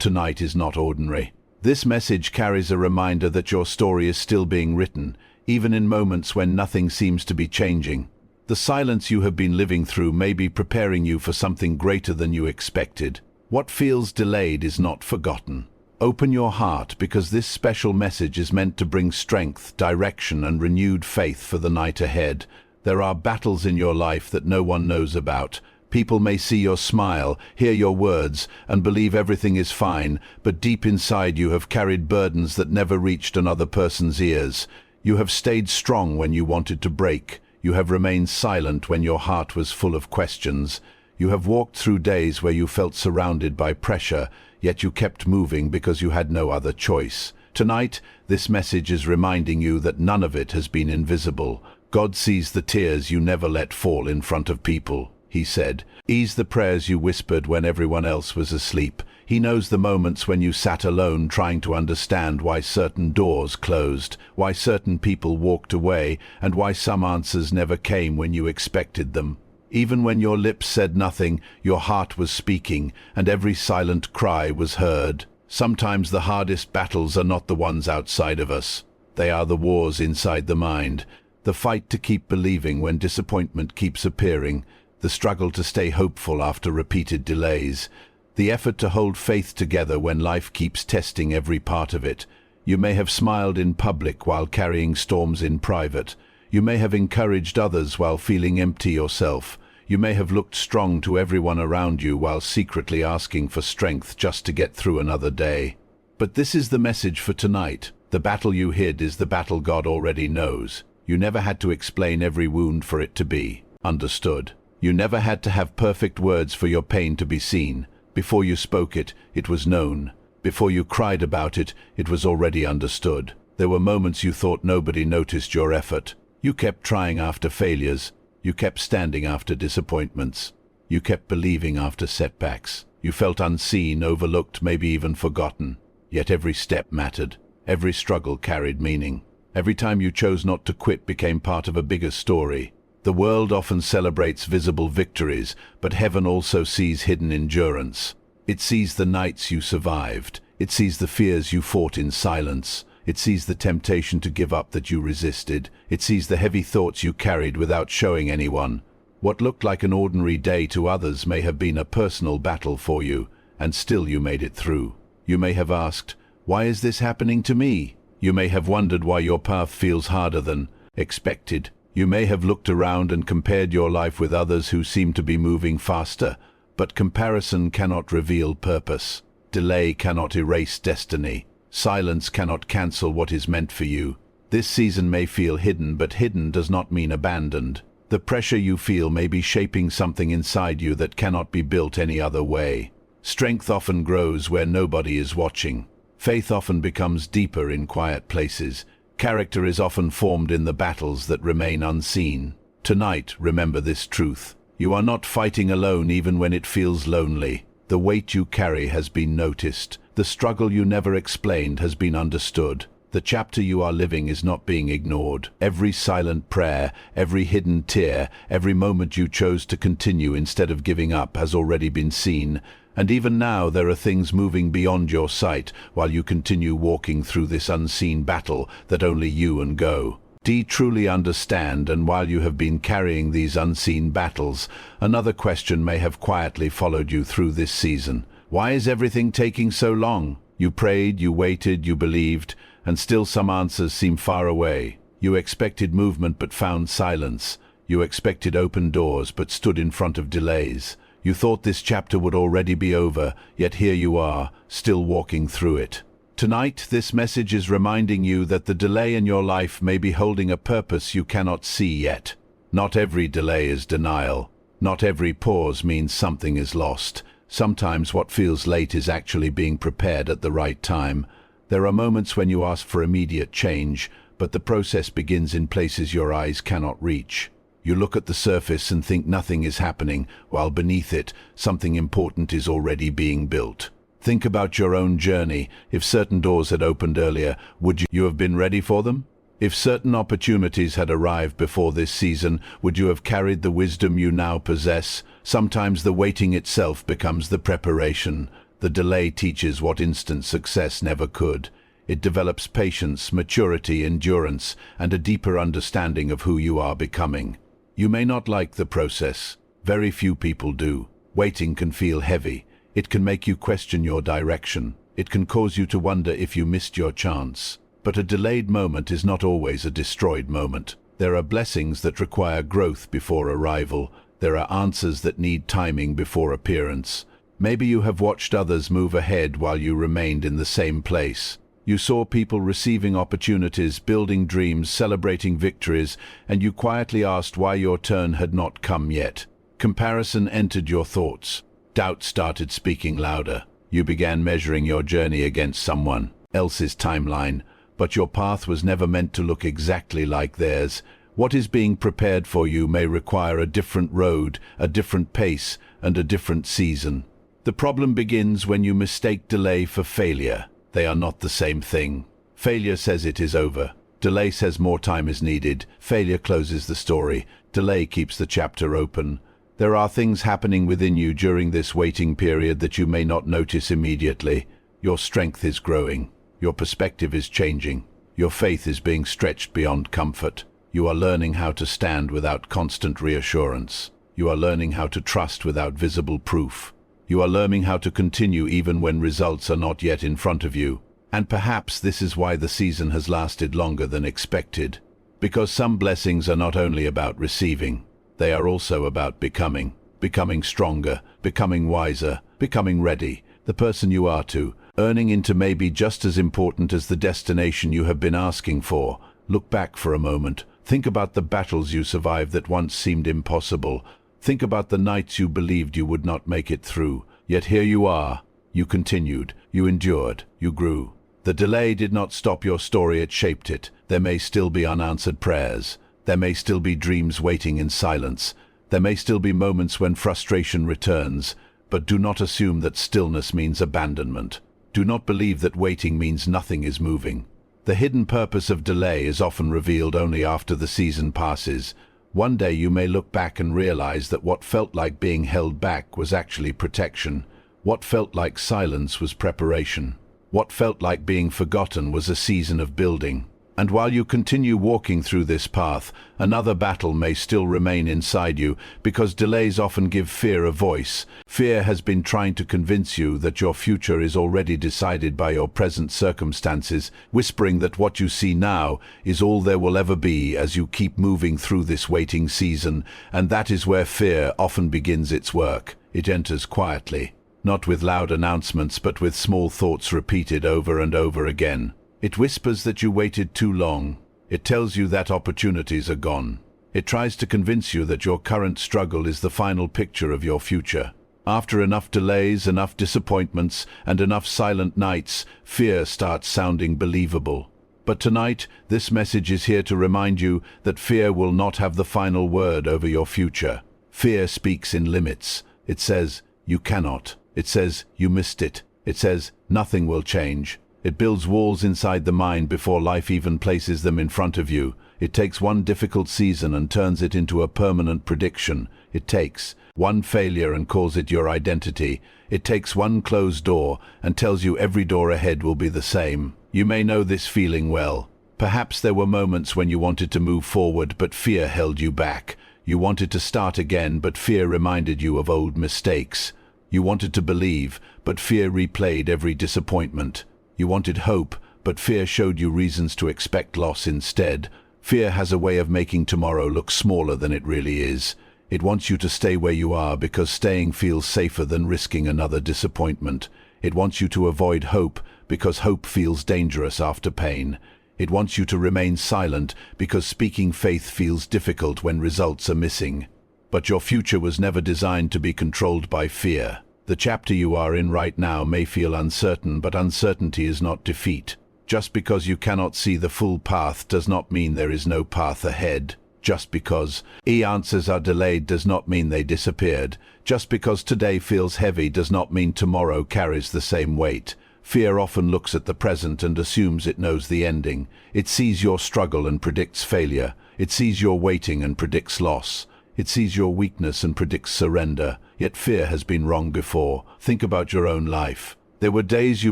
tonight is not ordinary. This message carries a reminder that your story is still being written, even in moments when nothing seems to be changing. The silence you have been living through may be preparing you for something greater than you expected. What feels delayed is not forgotten. Open your heart, because this special message is meant to bring strength, direction, and renewed faith for the night ahead. There are battles in your life that no one knows about. People may see your smile, hear your words, and believe everything is fine, but deep inside you have carried burdens that never reached another person's ears. You have stayed strong when you wanted to break. You have remained silent when your heart was full of questions. You have walked through days where you felt surrounded by pressure, yet you kept moving because you had no other choice. Tonight, this message is reminding you that none of it has been invisible. God sees the tears you never let fall in front of people. He said, ease the prayers you whispered when everyone else was asleep. He knows the moments when you sat alone trying to understand why certain doors closed, why certain people walked away, and why some answers never came when you expected them. Even when your lips said nothing, your heart was speaking, and every silent cry was heard. Sometimes the hardest battles are not the ones outside of us. They are the wars inside the mind. The fight to keep believing when disappointment keeps appearing. The struggle to stay hopeful after repeated delays. The effort to hold faith together when life keeps testing every part of it. You may have smiled in public while carrying storms in private. You may have encouraged others while feeling empty yourself. You may have looked strong to everyone around you while secretly asking for strength just to get through another day. But this is the message for tonight. The battle you hid is the battle God already knows. You never had to explain every wound for it to be understood. You never had to have perfect words for your pain to be seen. Before you spoke it, it was known. Before you cried about it, it was already understood. There were moments you thought nobody noticed your effort. You kept trying after failures. You kept standing after disappointments. You kept believing after setbacks. You felt unseen, overlooked, maybe even forgotten. Yet every step mattered. Every struggle carried meaning. Every time you chose not to quit became part of a bigger story. The world often celebrates visible victories, but heaven also sees hidden endurance. It sees the nights you survived. It sees the fears you fought in silence. It sees the temptation to give up that you resisted. It sees the heavy thoughts you carried without showing anyone. What looked like an ordinary day to others may have been a personal battle for you, and still you made it through. You may have asked, why is this happening to me? You may have wondered why your path feels harder than expected. You may have looked around and compared your life with others who seem to be moving faster, but comparison cannot reveal purpose. Delay cannot erase destiny. Silence cannot cancel what is meant for you. This season may feel hidden, but hidden does not mean abandoned. The pressure you feel may be shaping something inside you that cannot be built any other way. Strength often grows where nobody is watching. Faith often becomes deeper in quiet places. Character is often formed in the battles that remain unseen. Tonight, remember this truth. You are not fighting alone even when it feels lonely. The weight you carry has been noticed. The struggle you never explained has been understood. The chapter you are living is not being ignored. Every silent prayer, every hidden tear, every moment you chose to continue instead of giving up has already been seen. And even now there are things moving beyond your sight while you continue walking through this unseen battle that only you and go. Do you truly understand? And while you have been carrying these unseen battles, another question may have quietly followed you through this season. Why is everything taking so long? You prayed, you waited, you believed, and still some answers seem far away. You expected movement but found silence. You expected open doors but stood in front of delays. You thought this chapter would already be over, yet here you are, still walking through it. Tonight, this message is reminding you that the delay in your life may be holding a purpose you cannot see yet. Not every delay is denial. Not every pause means something is lost. Sometimes what feels late is actually being prepared at the right time. There are moments when you ask for immediate change, but the process begins in places your eyes cannot reach. You look at the surface and think nothing is happening, while beneath it, something important is already being built. Think about your own journey. If certain doors had opened earlier, would you have been ready for them? If certain opportunities had arrived before this season, would you have carried the wisdom you now possess? Sometimes the waiting itself becomes the preparation. The delay teaches what instant success never could. It develops patience, maturity, endurance, and a deeper understanding of who you are becoming. You may not like the process. Very few people do. Waiting can feel heavy. It can make you question your direction. It can cause you to wonder if you missed your chance. But a delayed moment is not always a destroyed moment. There are blessings that require growth before arrival. There are answers that need timing before appearance. Maybe you have watched others move ahead while you remained in the same place. You saw people receiving opportunities, building dreams, celebrating victories, and you quietly asked why your turn had not come yet. Comparison entered your thoughts. Doubt started speaking louder. You began measuring your journey against someone else's timeline, but your path was never meant to look exactly like theirs. What is being prepared for you may require a different road, a different pace, and a different season. The problem begins when you mistake delay for failure. They are not the same thing. Failure says it is over. Delay says more time is needed. Failure closes the story. Delay keeps the chapter open. There are things happening within you during this waiting period that you may not notice immediately. Your strength is growing. Your perspective is changing. Your faith is being stretched beyond comfort. You are learning how to stand without constant reassurance. You are learning how to trust without visible proof. You are learning how to continue even when results are not yet in front of you. And perhaps this is why the season has lasted longer than expected. Because some blessings are not only about receiving, they are also about becoming. Becoming stronger, becoming wiser, becoming ready. The person you are to, earning into may be just as important as the destination you have been asking for. Look back for a moment. Think about the battles you survived that once seemed impossible. Think about the nights you believed you would not make it through. Yet here you are. You continued. You endured. You grew. The delay did not stop your story, it shaped it. There may still be unanswered prayers. There may still be dreams waiting in silence. There may still be moments when frustration returns. But do not assume that stillness means abandonment. Do not believe that waiting means nothing is moving. The hidden purpose of delay is often revealed only after the season passes. One day you may look back and realize that what felt like being held back was actually protection. What felt like silence was preparation. What felt like being forgotten was a season of building. And while you continue walking through this path, another battle may still remain inside you, because delays often give fear a voice. Fear has been trying to convince you that your future is already decided by your present circumstances, whispering that what you see now is all there will ever be as you keep moving through this waiting season. And that is where fear often begins its work. It enters quietly, not with loud announcements, but with small thoughts repeated over and over again. It whispers that you waited too long. It tells you that opportunities are gone. It tries to convince you that your current struggle is the final picture of your future. After enough delays, enough disappointments, and enough silent nights, fear starts sounding believable. But tonight, this message is here to remind you that fear will not have the final word over your future. Fear speaks in limits. It says, you cannot. It says, you missed it. It says, nothing will change. It builds walls inside the mind before life even places them in front of you. It takes one difficult season and turns it into a permanent prediction. It takes one failure and calls it your identity. It takes one closed door and tells you every door ahead will be the same. You may know this feeling well. Perhaps there were moments when you wanted to move forward, but fear held you back. You wanted to start again, but fear reminded you of old mistakes. You wanted to believe, but fear replayed every disappointment. You wanted hope, but fear showed you reasons to expect loss instead. Fear has a way of making tomorrow look smaller than it really is. It wants you to stay where you are because staying feels safer than risking another disappointment. It wants you to avoid hope because hope feels dangerous after pain. It wants you to remain silent because speaking faith feels difficult when results are missing. But your future was never designed to be controlled by fear. The chapter you are in right now may feel uncertain, but uncertainty is not defeat. Just because you cannot see the full path does not mean there is no path ahead. Just because answers are delayed does not mean they disappeared. Just because today feels heavy does not mean tomorrow carries the same weight. Fear often looks at the present and assumes it knows the ending. It sees your struggle and predicts failure. It sees your waiting and predicts loss. It sees your weakness and predicts surrender. Yet fear has been wrong before. Think about your own life. There were days you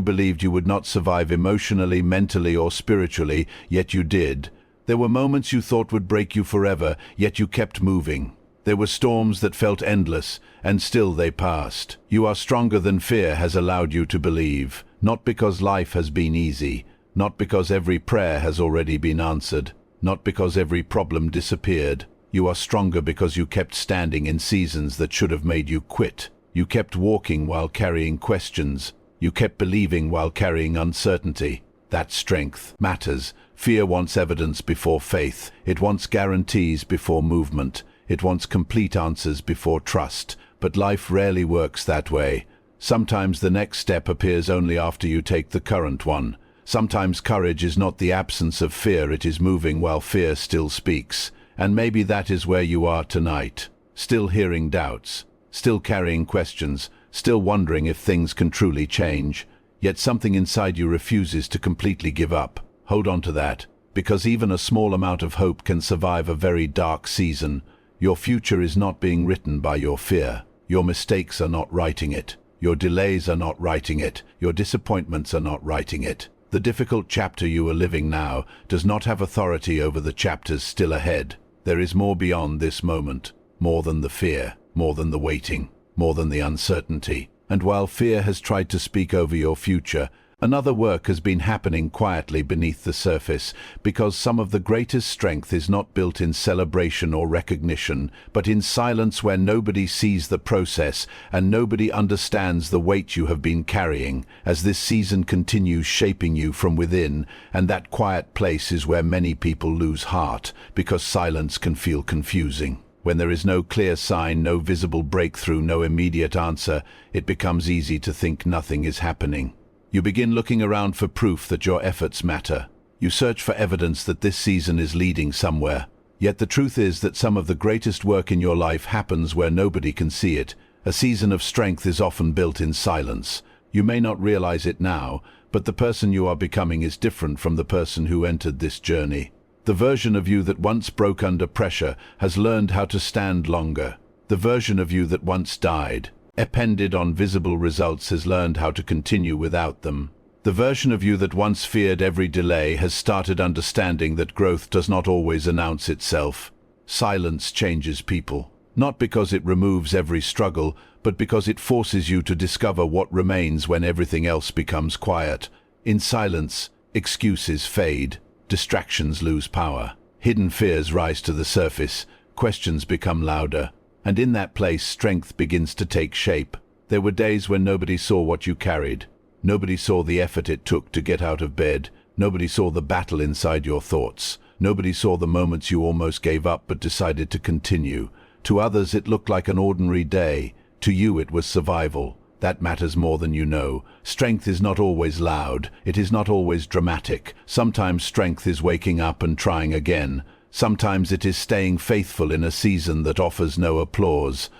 believed you would not survive emotionally, mentally, or spiritually, yet you did. There were moments you thought would break you forever, yet you kept moving. There were storms that felt endless, and still they passed. You are stronger than fear has allowed you to believe, not because life has been easy, not because every prayer has already been answered, not because every problem disappeared. You are stronger because you kept standing in seasons that should have made you quit. You kept walking while carrying questions. You kept believing while carrying uncertainty. That strength matters. Fear wants evidence before faith. It wants guarantees before movement. It wants complete answers before trust. But life rarely works that way. Sometimes the next step appears only after you take the current one. Sometimes courage is not the absence of fear, it is moving while fear still speaks. And maybe that is where you are tonight. Still hearing doubts, still carrying questions, still wondering if things can truly change. Yet something inside you refuses to completely give up. Hold on to that, because even a small amount of hope can survive a very dark season. Your future is not being written by your fear. Your mistakes are not writing it. Your delays are not writing it. Your disappointments are not writing it. The difficult chapter you are living now does not have authority over the chapters still ahead. There is more beyond this moment, more than the fear, more than the waiting, more than the uncertainty. And while fear has tried to speak over your future, another work has been happening quietly beneath the surface, because some of the greatest strength is not built in celebration or recognition, but in silence where nobody sees the process and nobody understands the weight you have been carrying, as this season continues shaping you from within. And that quiet place is where many people lose heart, because silence can feel confusing. When there is no clear sign, no visible breakthrough, no immediate answer, it becomes easy to think nothing is happening. You begin looking around for proof that your efforts matter. You search for evidence that this season is leading somewhere. Yet the truth is that some of the greatest work in your life happens where nobody can see it. A season of strength is often built in silence. You may not realize it now, but the person you are becoming is different from the person who entered this journey. The version of you that once broke under pressure has learned how to stand longer. The version of you that once died, depended on visible results, has learned how to continue without them. The version of you that once feared every delay has started understanding that growth does not always announce itself. Silence changes people, not because it removes every struggle, but because it forces you to discover what remains when everything else becomes quiet. In silence, excuses fade, distractions lose power, hidden fears rise to the surface, questions become louder. And in that place, strength begins to take shape. There were days when nobody saw what you carried. Nobody saw the effort it took to get out of bed. Nobody saw the battle inside your thoughts. Nobody saw the moments you almost gave up but decided to continue. To others, it looked like an ordinary day. To you, it was survival. That matters more than you know. Strength is not always loud. It is not always dramatic. Sometimes strength is waking up and trying again. Sometimes it is staying faithful in a season that offers no applause.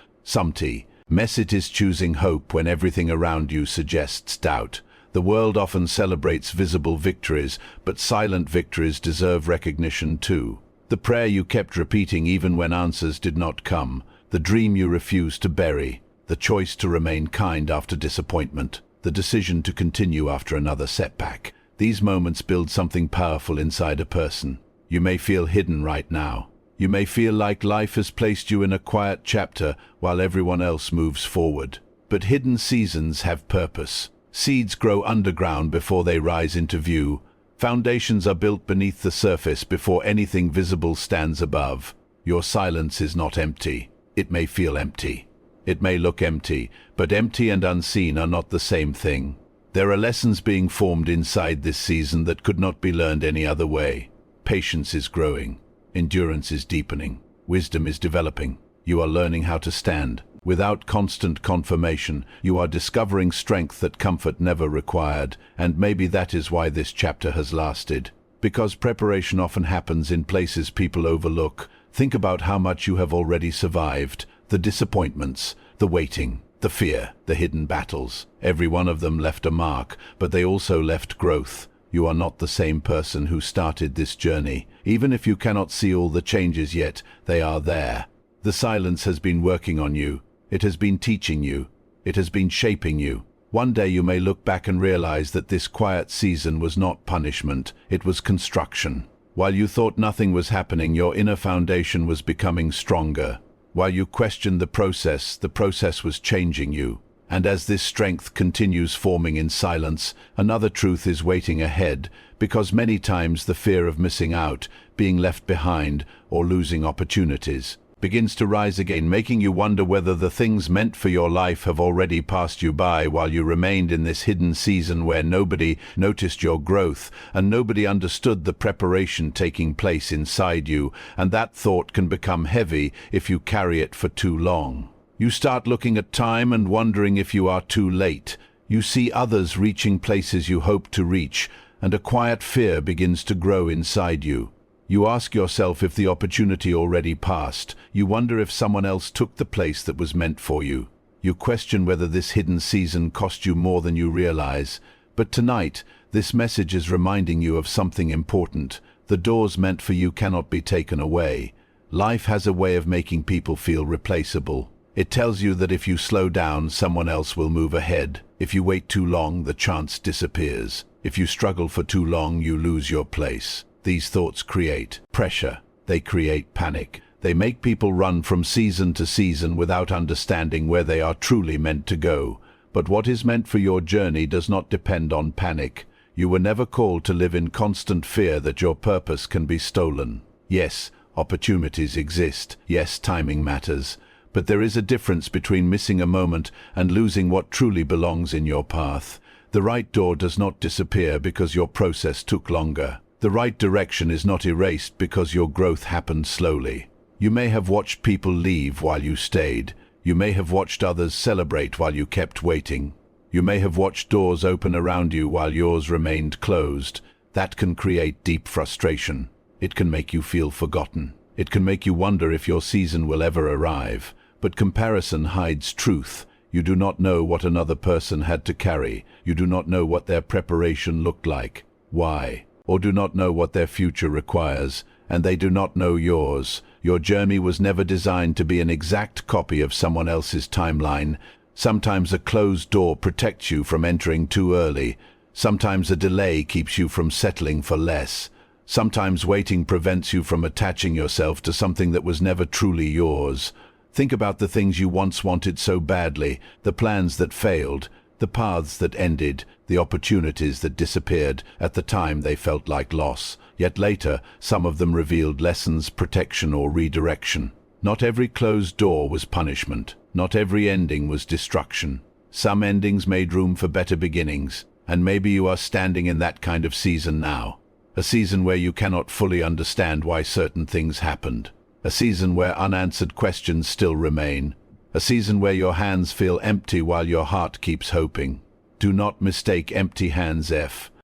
Mess it is choosing hope when everything around you suggests doubt. The world often celebrates visible victories, but silent victories deserve recognition too. The prayer you kept repeating even when answers did not come. The dream you refused to bury. The choice to remain kind after disappointment. The decision to continue after another setback. These moments build something powerful inside a person. You may feel hidden right now. You may feel like life has placed you in a quiet chapter while everyone else moves forward. But hidden seasons have purpose. Seeds grow underground before they rise into view. Foundations are built beneath the surface before anything visible stands above. Your silence is not empty. It may feel empty. It may look empty, but empty and unseen are not the same thing. There are lessons being formed inside this season that could not be learned any other way. Patience is growing. Endurance is deepening. Wisdom is developing. You are learning how to stand. Without constant confirmation, you are discovering strength that comfort never required, and maybe that is why this chapter has lasted. Because preparation often happens in places people overlook. Think about how much you have already survived. The disappointments, the waiting, the fear, the hidden battles. Every one of them left a mark, but they also left growth. You are not the same person who started this journey. Even if you cannot see all the changes yet, they are there. The silence has been working on you. It has been teaching you. It has been shaping you. One day you may look back and realize that this quiet season was not punishment, it was construction. While you thought nothing was happening, your inner foundation was becoming stronger. While you questioned the process was changing you. And as this strength continues forming in silence, another truth is waiting ahead, because many times the fear of missing out, being left behind, or losing opportunities begins to rise again, making you wonder whether the things meant for your life have already passed you by while you remained in this hidden season where nobody noticed your growth and nobody understood the preparation taking place inside you, and that thought can become heavy if you carry it for too long. You start looking at time and wondering if you are too late. You see others reaching places you hoped to reach, and a quiet fear begins to grow inside you. You ask yourself if the opportunity already passed. You wonder if someone else took the place that was meant for you. You question whether this hidden season cost you more than you realize. But tonight, this message is reminding you of something important. The doors meant for you cannot be taken away. Life has a way of making people feel replaceable. It tells you that if you slow down, someone else will move ahead. If you wait too long, the chance disappears. If you struggle for too long, you lose your place. These thoughts create pressure. They create panic. They make people run from season to season without understanding where they are truly meant to go. But what is meant for your journey does not depend on panic. You were never called to live in constant fear that your purpose can be stolen. Yes, opportunities exist. Yes, timing matters. But there is a difference between missing a moment and losing what truly belongs in your path. The right door does not disappear because your process took longer. The right direction is not erased because your growth happened slowly. You may have watched people leave while you stayed. You may have watched others celebrate while you kept waiting. You may have watched doors open around you while yours remained closed. That can create deep frustration. It can make you feel forgotten. It can make you wonder if your season will ever arrive. But comparison hides truth. You do not know what another person had to carry. You do not know what their preparation looked like. Why? Or do not know what their future requires, and they do not know yours. Your journey was never designed to be an exact copy of someone else's timeline. Sometimes a closed door protects you from entering too early. Sometimes a delay keeps you from settling for less. Sometimes waiting prevents you from attaching yourself to something that was never truly yours. Think about the things you once wanted so badly, the plans that failed, the paths that ended, the opportunities that disappeared. At the time they felt like loss, yet later some of them revealed lessons, protection, or redirection. Not every closed door was punishment. Not every ending was destruction. Some endings made room for better beginnings, and maybe you are standing in that kind of season now. A season where you cannot fully understand why certain things happened. A season where unanswered questions still remain. A season where your hands feel empty while your heart keeps hoping. Do not mistake empty hands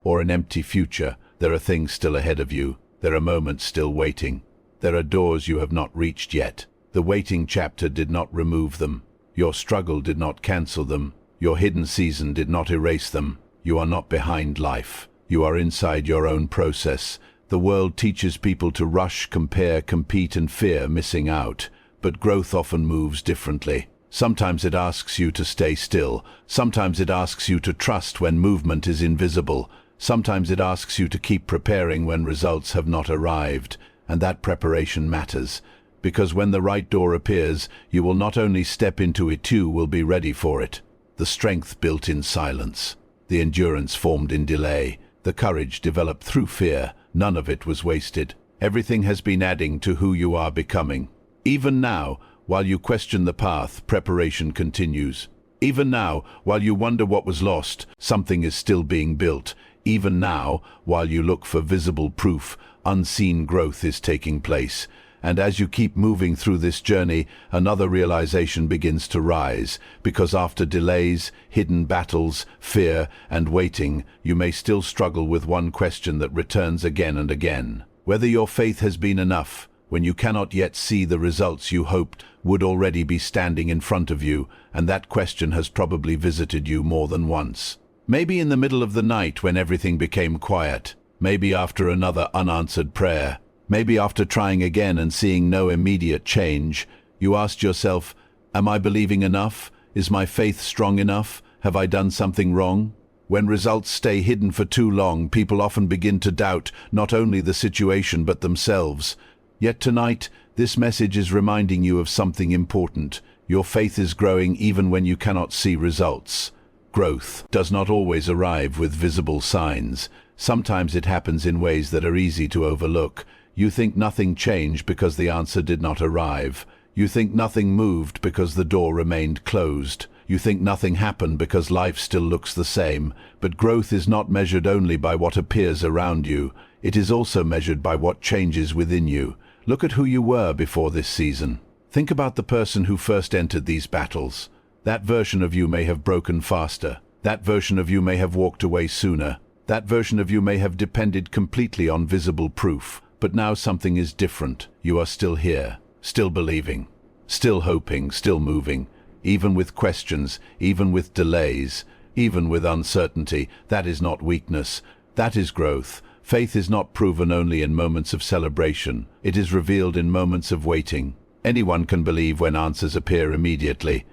or an empty future. There are things still ahead of you. There are moments still waiting. There are doors you have not reached yet. The waiting chapter did not remove them. Your struggle did not cancel them. Your hidden season did not erase them. You are not behind life. You are inside your own process. The world teaches people to rush, compare, compete, and fear missing out. But growth often moves differently. Sometimes it asks you to stay still. Sometimes it asks you to trust when movement is invisible. Sometimes it asks you to keep preparing when results have not arrived. And that preparation matters. Because when the right door appears, you will not only step into it, you will be ready for it. The strength built in silence. The endurance formed in delay. The courage developed through fear. None of it was wasted. Everything has been adding to who you are becoming. Even now, while you question the path, preparation continues. Even now, while you wonder what was lost, something is still being built. Even now, while you look for visible proof, unseen growth is taking place. And as you keep moving through this journey, another realization begins to rise, because after delays, hidden battles, fear, and waiting, you may still struggle with one question that returns again and again. Whether your faith has been enough, when you cannot yet see the results you hoped would already be standing in front of you, and that question has probably visited you more than once. Maybe in the middle of the night when everything became quiet, maybe after another unanswered prayer, maybe after trying again and seeing no immediate change. You asked yourself, am I believing enough? Is my faith strong enough? Have I done something wrong? When results stay hidden for too long, people often begin to doubt not only the situation but themselves. Yet tonight, this message is reminding you of something important. Your faith is growing even when you cannot see results. Growth does not always arrive with visible signs. Sometimes it happens in ways that are easy to overlook. You think nothing changed because the answer did not arrive. You think nothing moved because the door remained closed. You think nothing happened because life still looks the same. But growth is not measured only by what appears around you. It is also measured by what changes within you. Look at who you were before this season. Think about the person who first entered these battles. That version of you may have broken faster. That version of you may have walked away sooner. That version of you may have depended completely on visible proof. But now something is different. You are still here, still believing, still hoping, still moving. Even with questions, even with delays, even with uncertainty. That is not weakness. That is growth. Faith is not proven only in moments of celebration. It is revealed in moments of waiting. Anyone can believe when answers appear immediately.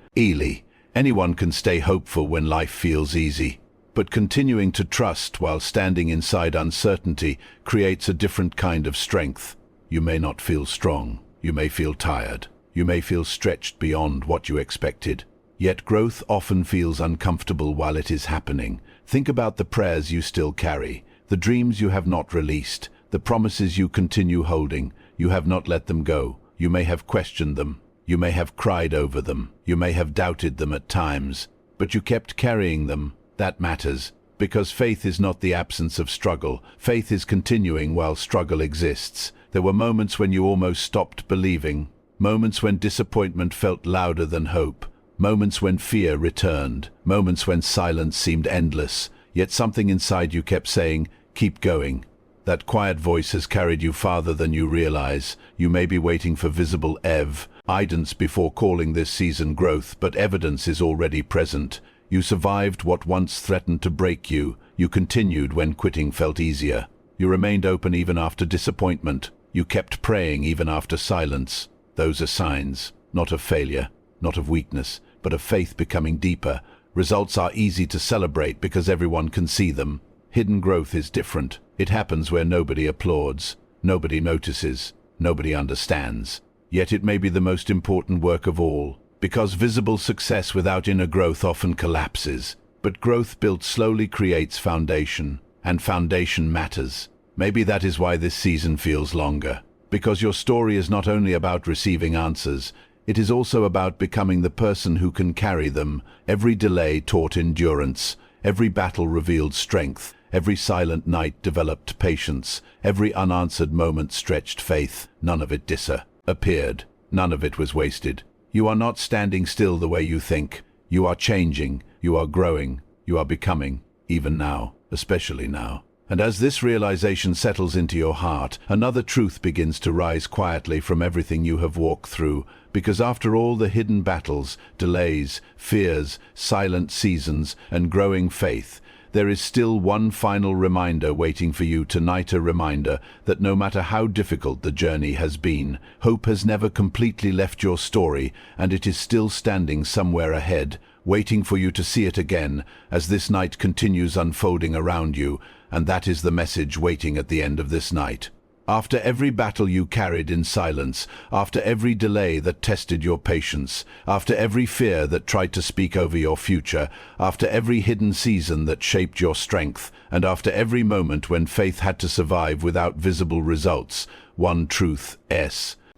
Anyone can stay hopeful when life feels easy. But continuing to trust while standing inside uncertainty creates a different kind of strength. You may not feel strong. You may feel tired. You may feel stretched beyond what you expected. Yet growth often feels uncomfortable while it is happening. Think about the prayers you still carry, the dreams you have not released, the promises you continue holding. You have not let them go. You may have questioned them. You may have cried over them. You may have doubted them at times. But you kept carrying them. That matters. Because faith is not the absence of struggle. Faith is continuing while struggle exists. There were moments when you almost stopped believing. Moments when disappointment felt louder than hope. Moments when fear returned. Moments when silence seemed endless. Yet something inside you kept saying, keep going. That quiet voice has carried you farther than you realize. You may be waiting for visible evidence before calling this season growth, but evidence is already present. You survived what once threatened to break you. You continued when quitting felt easier. You remained open even after disappointment. You kept praying even after silence. Those are signs, not of failure, not of weakness, but of faith becoming deeper. Results are easy to celebrate because everyone can see them. Hidden growth is different. It happens where nobody applauds, nobody notices, nobody understands. Yet it may be the most important work of all, because visible success without inner growth often collapses. But growth built slowly creates foundation, and foundation matters. Maybe that is why this season feels longer. Because your story is not only about receiving answers, it is also about becoming the person who can carry them. Every delay taught endurance. Every battle revealed strength. Every silent night developed patience. Every unanswered moment stretched faith. None of it disappeared. None of it was wasted. You are not standing still the way you think. You are changing. You are growing. You are becoming. Even now. Especially now. And as this realization settles into your heart, another truth begins to rise quietly from everything you have walked through. Because after all the hidden battles, delays, fears, silent seasons, and growing faith, there is still one final reminder waiting for you tonight, a reminder that no matter how difficult the journey has been, hope has never completely left your story, and it is still standing somewhere ahead, waiting for you to see it again as this night continues unfolding around you. And that is the message waiting at the end of this night. After every battle you carried in silence, after every delay that tested your patience, after every fear that tried to speak over your future, after every hidden season that shaped your strength, and after every moment when faith had to survive without visible results, one truth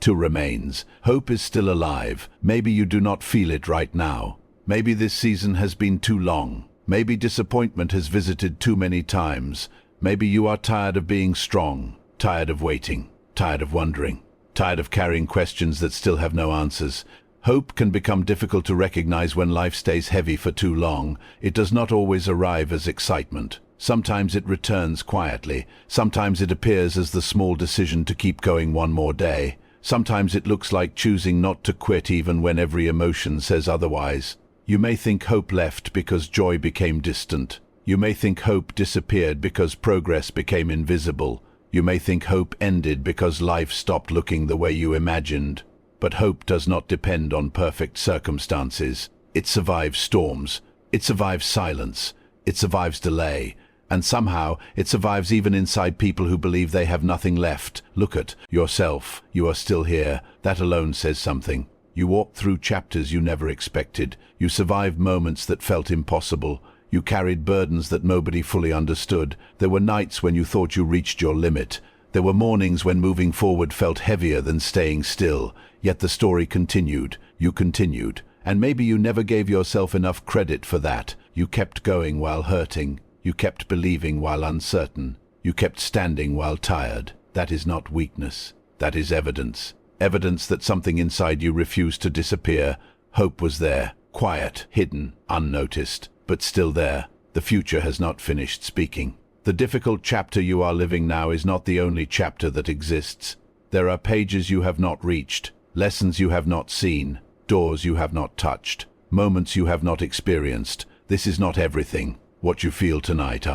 still remains. Hope is still alive. Maybe you do not feel it right now. Maybe this season has been too long. Maybe disappointment has visited too many times. Maybe you are tired of being strong, tired of waiting, tired of wondering, tired of carrying questions that still have no answers. Hope can become difficult to recognize when life stays heavy for too long. It does not always arrive as excitement. Sometimes it returns quietly. Sometimes it appears as the small decision to keep going one more day. Sometimes it looks like choosing not to quit even when every emotion says otherwise. You may think hope left because joy became distant. You may think hope disappeared because progress became invisible. You may think hope ended because life stopped looking the way you imagined. But hope does not depend on perfect circumstances. It survives storms. It survives silence. It survives delay. And somehow, it survives even inside people who believe they have nothing left. Look at yourself. You are still here. That alone says something. You walked through chapters you never expected. You survived moments that felt impossible. You carried burdens that nobody fully understood. There were nights when you thought you reached your limit. There were mornings when moving forward felt heavier than staying still. Yet the story continued. You continued. And maybe you never gave yourself enough credit for that. You kept going while hurting. You kept believing while uncertain. You kept standing while tired. That is not weakness. That is evidence. Evidence that something inside you refused to disappear. Hope was there. Quiet, hidden, unnoticed, but still there. The future has not finished speaking. The difficult chapter you are living now is not the only chapter that exists. There are pages you have not reached, lessons you have not seen, doors you have not touched, moments you have not experienced. This is not everything. What you feel tonight,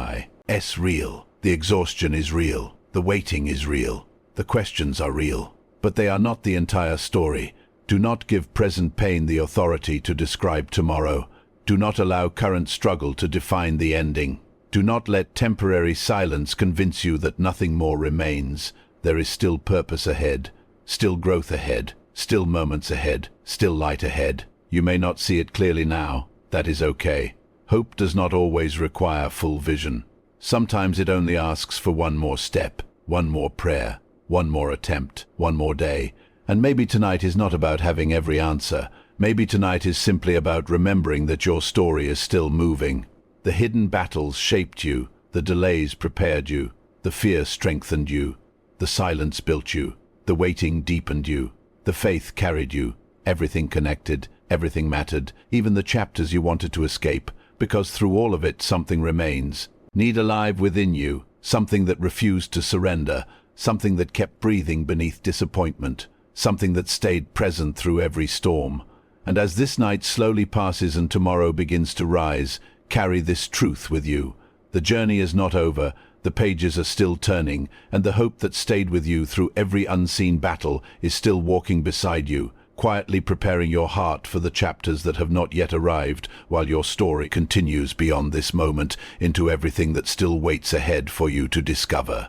is real. The exhaustion is real. The waiting is real. The questions are real. But they are not the entire story. Do not give present pain the authority to describe tomorrow. Do not allow current struggle to define the ending. Do not let temporary silence convince you that nothing more remains. There is still purpose ahead, still growth ahead, still moments ahead, still light ahead. You may not see it clearly now. That is okay. Hope does not always require full vision. Sometimes it only asks for one more step, one more prayer, one more attempt, one more day. And maybe tonight is not about having every answer. Maybe tonight is simply about remembering that your story is still moving. The hidden battles shaped you, the delays prepared you, the fear strengthened you, the silence built you, the waiting deepened you, the faith carried you. Everything connected, everything mattered, even the chapters you wanted to escape, because through all of it something remains. Need alive within you, something that refused to surrender, something that kept breathing beneath disappointment, something that stayed present through every storm. And as this night slowly passes and tomorrow begins to rise, carry this truth with you. The journey is not over, the pages are still turning, and the hope that stayed with you through every unseen battle is still walking beside you, quietly preparing your heart for the chapters that have not yet arrived, while your story continues beyond this moment into everything that still waits ahead for you to discover.